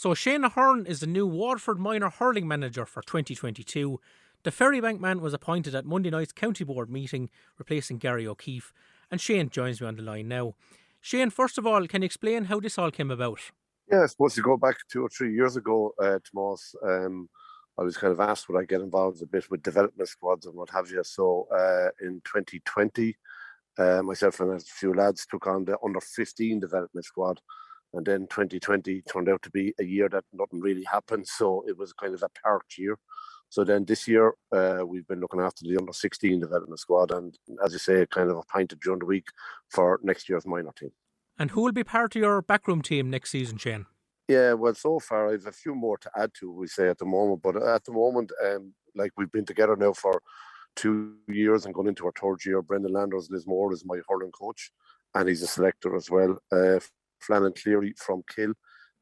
So Shane Ahearne is the new Waterford minor hurling manager for 2022. The Ferrybank man was appointed at Monday night's County Board meeting, replacing Gary O'Keefe. And Shane joins me on the line now. Shane, first of all, can you explain how this all came about? Yeah, I suppose you go back 2 or 3 years ago, Tomas, I was kind of asked would I get involved a bit with development squads and what have you. So in 2020, myself and a few lads took on the under-15 development squad. And then 2020 turned out to be a year that nothing really happened. So it was kind of a parked year. So then this year, we've been looking after the under-16 development squad. And as you say, kind of appointed during the week for next year's minor team. And who will be part of your backroom team next season, Shane? Yeah, well, so far I have a few more to add to, we say, at the moment. But at the moment, like we've been together now for 2 years and going into our third year. Brendan Landers Lismore is my hurling coach, and he's a selector as well. Flannan Cleary from Kill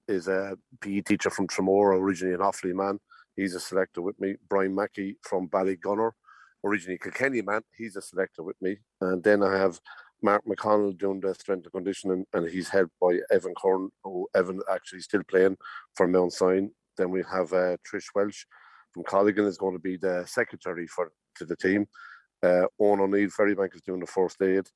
is a PE teacher from Tremora, originally an Offaly man. He's a selector with me. Brian Mackey from Ballygunner, originally Kilkenny man. He's a selector with me. And then I have Mark McConnell doing the strength and conditioning, and he's helped by Evan Curran, who Evan actually still playing for Mount Sion. Then we have Trish Welsh from Colligan is going to be the secretary to the team. Owen O'Neill, Ferrybank, is doing the first aid.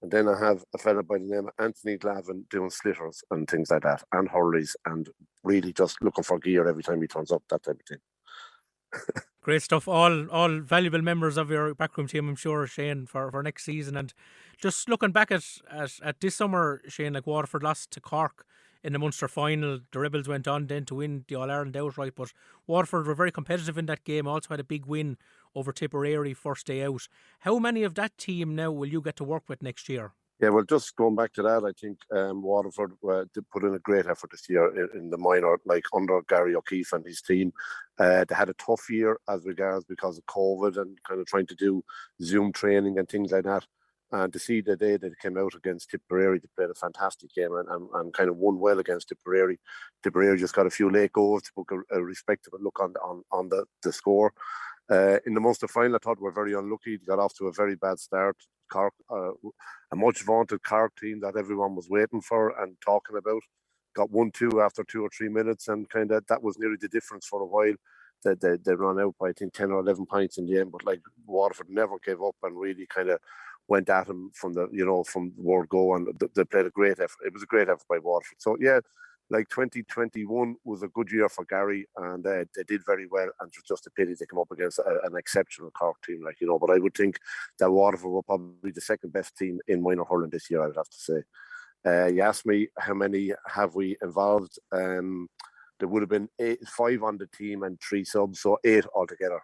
And then I have a fella by the name of Anthony Glavin doing slitters and things like that, and hurleys, and really just looking for gear every time he turns up, that type of thing. Great stuff. All valuable members of your backroom team, I'm sure, Shane, for next season. And just looking back at this summer, Shane, like Waterford lost to Cork in the Munster final. The Rebels went on then to win the All-Ireland outright, but Waterford were very competitive in that game. Also had a big win over Tipperary first day out. How many of that team now will you get to work with next year? Yeah, well, just going back to that, I think Waterford did put in a great effort this year in the minor, like under Gary O'Keefe and his team. They had a tough year as regards because of COVID and kind of trying to do Zoom training and things like that. And to see the day that they came out against Tipperary, they played a fantastic game and kind of won well against Tipperary. Tipperary just got a few late goals to put a respectable look on the score. In the Munster final, I thought we were very unlucky. They got off to a very bad start. Cork, a much vaunted Cork team that everyone was waiting for and talking about, got 1-2 after 2 or 3 minutes, and kind of that was nearly the difference for a while. They ran out by I think 10 or 11 points in the end, but like Waterford never gave up and really kind of went at him from the word go, and they played a great effort. It was a great effort by Waterford. So yeah, like 2021 was a good year for Gary, and they did very well, and it was just a pity they come up against an exceptional Cork team, but I would think that Waterford were probably the second best team in minor hurling this year, I would have to say. You asked me how many have we involved. There would have been 5 on the team and 3 subs, so 8 altogether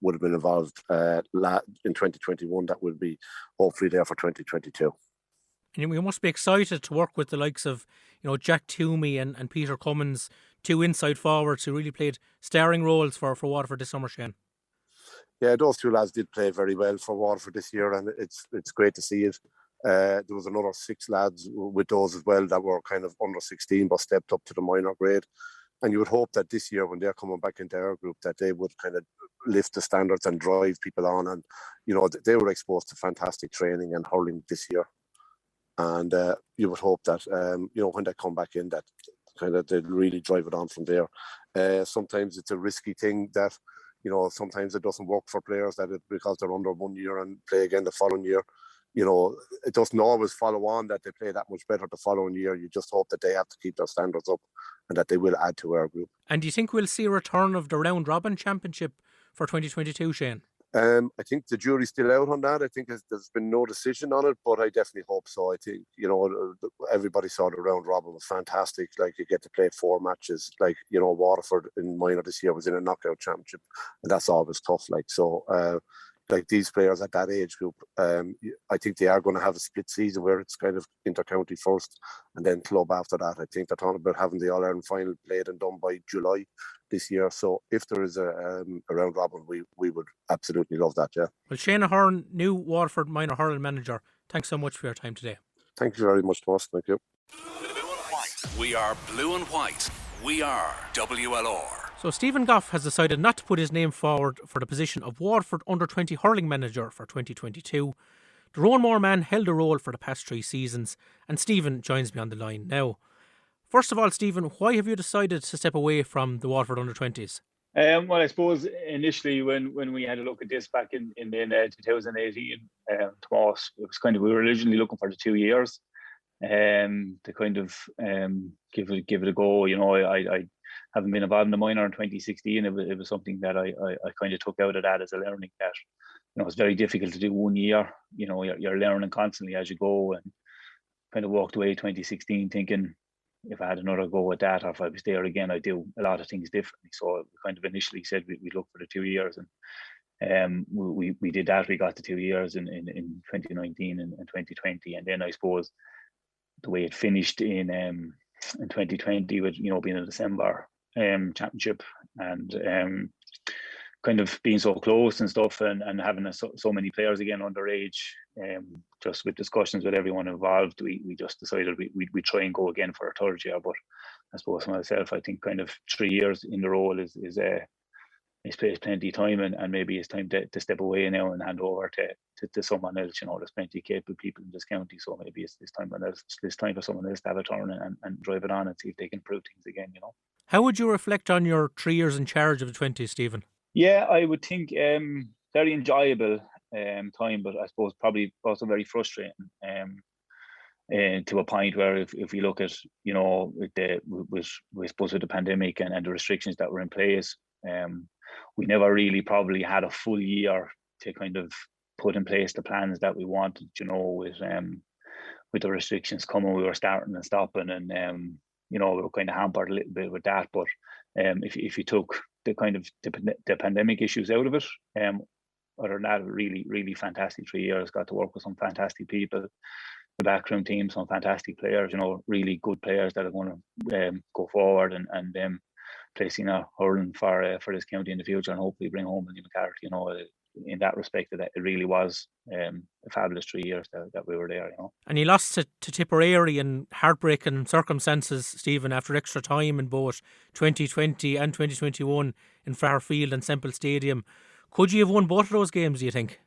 would have been involved in 2021. That will be hopefully there for 2022. And we must be excited to work with the likes of, Jack Toomey and Peter Cummins, 2 inside forwards who really played starring roles for Waterford this summer, Shane. Yeah, those 2 lads did play very well for Waterford this year, and it's great to see it. There was another 6 lads with those as well that were kind of under 16 but stepped up to the minor grade. And you would hope that this year, when they're coming back into our group, that they would kind of lift the standards and drive people on. And, they were exposed to fantastic training and hurling this year. And you would hope that, when they come back in, that kind of they'd really drive it on from there. Sometimes it's a risky thing that, sometimes it doesn't work for players because they're under 1 year and play again the following year. It doesn't always follow on that they play that much better the following year. You just hope that they have to keep their standards up and that they will add to our group. And do you think we'll see a return of the Round Robin Championship for 2022, Shane? I think the jury's still out on that. I think there's been no decision on it, but I definitely hope so. I think, everybody saw the Round Robin was fantastic. Like, you get to play 4 matches. Like, Waterford in minor this year was in a knockout championship, and that's always tough. Like these players at that age group, I think they are going to have a split season where it's kind of inter-county first and then club after that. I think they're talking about having the All-Ireland final played and done by July this year. So if there is a round robin, we would absolutely love that, yeah. Well, Shane Ahearne, new Waterford minor hurling manager, thanks so much for your time today. Thank you very much, Thomas. Thank you. We are blue and white. We are WLR. So Stephen Gough has decided not to put his name forward for the position of Waterford Under-20 hurling manager for 2022. The Roanmore man held the role for the past 3 seasons, and Stephen joins me on the line now. First of all, Stephen, why have you decided to step away from the Waterford under-20s? Well, I suppose initially when we had a look at this back in 2018, Tomas, it was kind of, we were originally looking for the 2 years to kind of give it a go. You know, I haven't been involved in the minor in 2016. It was something that I kind of took out of that as a learning that, you know, it's very difficult to do 1 year. You know, you're learning constantly as you go, and kind of walked away 2016 thinking, if I had another go at that, or if I was there again, I'd do a lot of things differently. So we kind of initially said we'd look for the 2 years, and we did that. We got the 2 years in 2019 and 2020, and then I suppose the way it finished in 2020 with, you know, being a December championship, and kind of being so close and stuff, and having so many players again underage, just with discussions with everyone involved, we just decided we try and go again for a third year. But I suppose for myself, I think kind of 3 years in the role is plenty of time, and maybe it's time to step away now and hand over to someone else. You know, there's plenty of capable people in this county, so maybe it's time for someone else to have a turn and drive it on and see if they can improve things again. You know. How would you reflect on your 3 years in charge of the 20s, Stephen? Yeah, I would think very enjoyable time, but I suppose probably also very frustrating. To a point where if we look at, you know, with the pandemic and the restrictions that were in place, we never really probably had a full year to kind of put in place the plans that we wanted. You know, with the restrictions coming, we were starting and stopping, and you know, we were kind of hampered a little bit with that. But if you took the kind of the pandemic issues out of it, other than that, really fantastic 3 years. Got to work with some fantastic people, the backroom team, some fantastic players. You know, really good players that are going to go forward and placing a hurling for this county in the future, and hopefully bring home William McCarthy. You know, in that respect, that it really was a fabulous 3 years that we were there. You know, and you lost to Tipperary in heartbreaking circumstances, Stephen, after extra time in both 2020 and 2021 in Fairfield and Semple Stadium. Could you have won both of those games, do you think?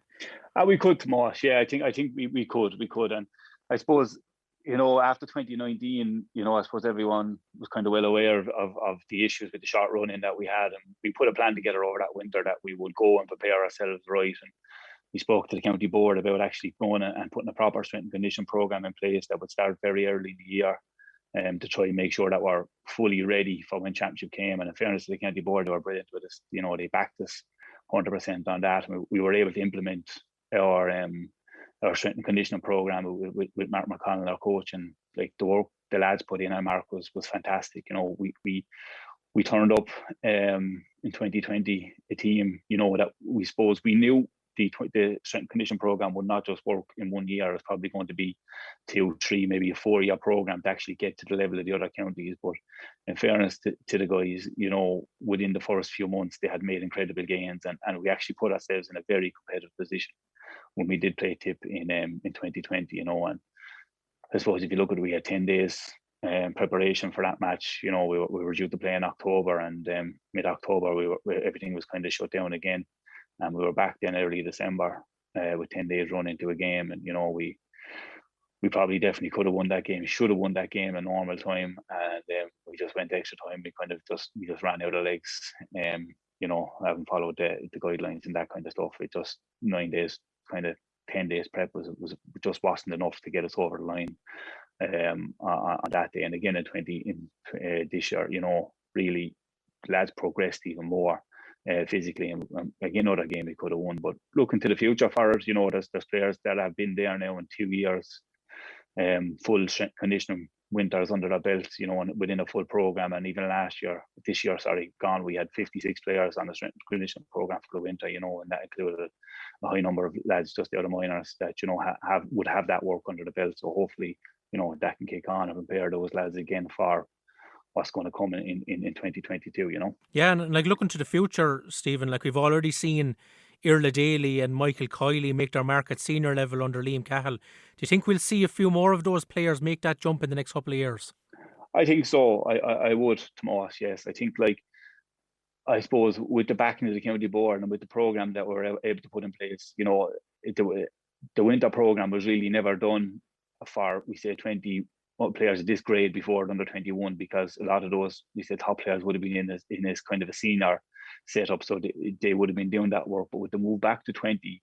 We could, Tomas. Yeah, I think we could, and I suppose, you know, after 2019, you know, I suppose everyone was kind of well aware of the issues with the short running that we had, and we put a plan together over that winter that we would go and prepare ourselves right. And we spoke to the county board about actually going and putting a proper strength and condition program in place that would start very early in the year, to try and make sure that we're fully ready for when championship came. And in fairness to the county board, they were brilliant with us. You know, they backed us 100% on that. We were able to implement our strength and conditioning program with Mark McConnell, our coach, and like the work the lads put in. And Mark was fantastic. You know, we turned up in 2020 a team, you know, that we suppose we knew the strength and conditioning program would not just work in 1 year. It's probably going to be 2, 3, maybe a 4-year program to actually get to the level of the other counties. But in fairness to the guys, you know, within the first few months, they had made incredible gains, and we actually put ourselves in a very competitive position when we did play Tip in 2020, you know. And I suppose if you look at it, we had 10 days preparation for that match. You know, we were due to play in October, and mid-October everything was kind of shut down again, and we were back then early December with 10 days run into a game. And you know, we probably definitely could have won that game, should have won that game in normal time, and we just went extra time. We just ran out of legs. You know, I haven't followed the guidelines and that kind of stuff. It just 9 days, kind of 10 days prep was just wasn't enough to get us over the line on that day. And again in this year, you know, really lads progressed even more physically, and again, another game we could have won. But looking to the future for us, you know, there's players that have been there now in 2 years, full strength conditioning winters under their belts, you know, and within a full program. And even this year, gone, we had 56 players on the strength conditioning program for the winter, you know, and that included a high number of lads just the other minors that, you know, would have that work under the belt. So hopefully, you know, that can kick on and prepare those lads again for what's going to come in 2022, you know. Yeah, and like looking to the future, Stephen, like we've already seen Irla Daly and Michael Kiley make their mark at senior level under Liam Cahill. Do you think we'll see a few more of those players make that jump in the next couple of years? I think so. I would, Tomas, yes. I think, like, I suppose with the backing of the county board and with the program that we're able to put in place, you know, the winter program was really never done for, we say, 20 players of this grade before at under 21, because a lot of those, we said, top players would have been in this kind of a senior setup, so they would have been doing that work. But with the move back to 20,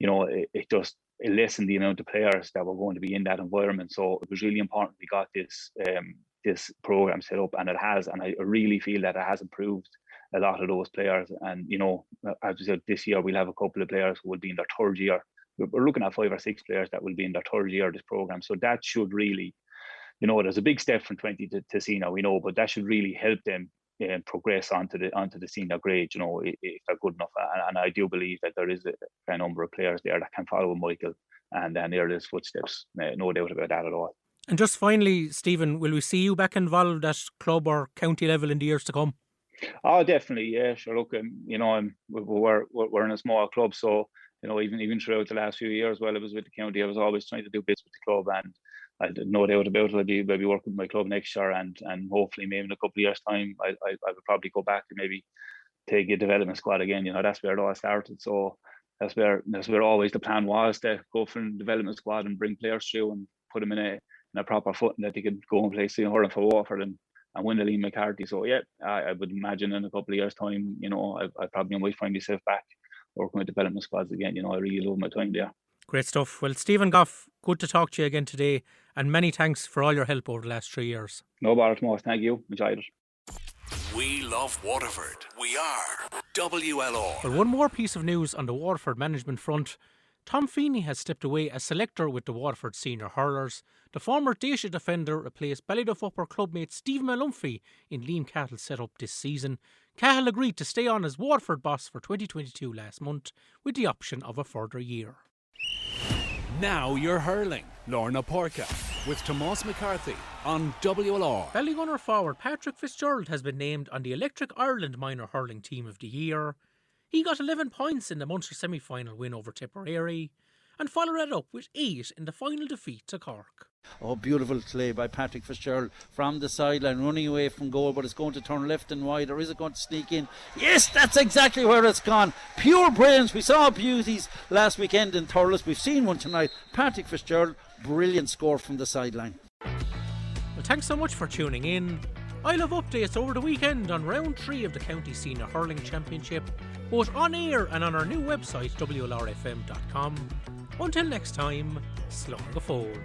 it just lessened the amount of players that were going to be in that environment. So it was really important we got this program set up, and it has, and I really feel that it has improved a lot of those players. And as we said, this year we'll have a couple of players who will be in their third year. We're looking at 5 or 6 players that will be in their third year of this program. So that should really, there's a big step from 20 to senior, but that should really help them progress onto the senior grade, if they're good enough. And I do believe that there is a number of players there that can follow Michael and near his footsteps. No doubt about that at all. And just finally, Stephen, will we see you back involved at club or county level in the years to come? Oh, definitely, yeah. Sure, look, we're in a small club, so even throughout the last few years while I was with the county, I was always trying to do bits with the club, and I had no doubt about it. I'll be working with my club next year, and hopefully maybe in a couple of years' time, I would probably go back and maybe take a development squad again. That's where it all started. So that's where always the plan was, to go from a development squad and bring players through and put them in a proper footing that they could go and play Shane Ahearne for Waterford and win the Liam McCarthy. So yeah, I would imagine in a couple of years' time, I probably might find myself back working with development squads again. I really love my time there. Great stuff. Well, Stephen Gough, good to talk to you again today, and many thanks for all your help over the last 3 years. No bother, Tomas. Thank you. Enjoyed it. We love Waterford. We are WLR. Well, one more piece of news on the Waterford management front. Tom Feeney has stepped away as selector with the Waterford senior hurlers. The former Daisha defender replaced Ballyduff Upper clubmate Stephen Malumphey in Liam Cahill's setup this season. Cahill agreed to stay on as Waterford boss for 2022 last month, with the option of a further year. Now you're hurling. Lorna Porca with Tomas McCarthy on WLR. Ballygunner forward Patrick Fitzgerald has been named on the Electric Ireland Minor Hurling Team of the Year. He got 11 points in the Munster semi-final win over Tipperary, and followed it up with 8 in the final defeat to Cork. Oh, beautiful play by Patrick Fitzgerald from the sideline, running away from goal, but it's going to turn left and wide, or is it going to sneak in? Yes, that's exactly where it's gone. Pure brilliance. We saw beauties last weekend in Thurles. We've seen one tonight. Patrick Fitzgerald, brilliant score from the sideline. Well, thanks so much for tuning in. I'll have updates over the weekend on round 3 of the County Senior Hurling Championship, both on air and on our new website WLRFM.com. Until next time, slán go fóill.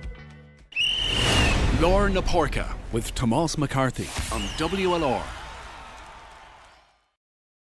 Lorna Porca with Tomas McCarthy on WLR.